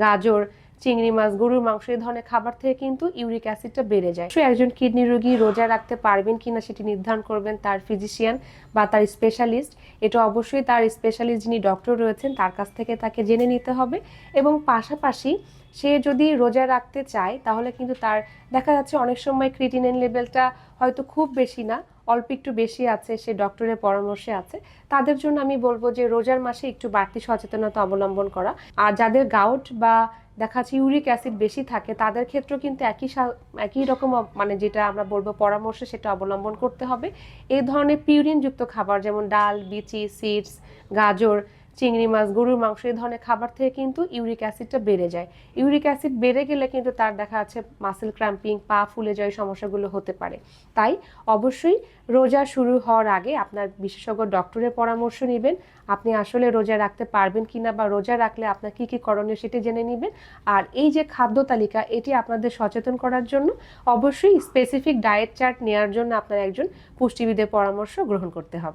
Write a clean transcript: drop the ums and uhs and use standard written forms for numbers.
গাজর, চিংড়ি মাছ, গরুর মাংস এই ধরনের খাবার থেকে কিন্তু ইউরিক অ্যাসিডটা বেড়ে যায়। একজন কিডনি রোগী রোজা রাখতে পারবেন কিনা সেটি নির্ধারণ করবেন তার ফিজিশিয়ান বা তার স্পেশালিস্ট। এটা অবশ্যই তার স্পেশালিস্ট যিনি ডক্টর রয়েছেন তার কাছ থেকে তাকে জেনে নিতে হবে। এবং পাশাপাশি সে যদি রোজা রাখতে চায় তাহলে কিন্তু তার দেখা যাচ্ছে অনেক সময় ক্রিটিনিন লেভেলটা হয়তো খুব বেশি না, অল্প একটু বেশি আছে, সে ডক্টরের পরামর্শে আছে, তাদের জন্য আমি বলবো যে রোজার মাসে একটু বাড়তি সচেতনতা অবলম্বন করা। আর যাদের গাউট বা দেখা যাচ্ছে ইউরিক অ্যাসিড বেশি থাকে তাদের ক্ষেত্রেও কিন্তু একই রকম মানে যেটা আমরা বলবো পরামর্শ সেটা অবলম্বন করতে হবে। এই ধরনের পিউরিনযুক্ত খাবার যেমন ডাল, বিচি, সিডস, গাজর, চিংড়ি মাছ, গরুর মাংস এই ধরনের খাবার থেকে কিন্তু ইউরিক অ্যাসিডটা বেড়ে যায়। ইউরিক অ্যাসিড বেড়ে গেলে কিন্তু তার দেখা যাচ্ছে মাসেল ক্র্যাম্পিং, পা ফুলে যাওয়ার সমস্যাগুলো হতে পারে। তাই অবশ্যই রোজা শুরু হওয়ার আগে আপনার বিশেষজ্ঞ ডক্টরের পরামর্শ নেবেন। আপনি আসলে রোজা রাখতে পারবেন কিনা বা রোজা রাখলে আপনার কি কি করণীয় সেটি জেনে নেবেন। আর এই যে খাদ্য তালিকা এটি আপনাদের সচেতন করার জন্য অবশ্যই স্পেসিফিক ডায়েট চার্ট নেওয়ার জন্য আপনার একজন পুষ্টিবিদের পরামর্শ গ্রহণ করতে হবে।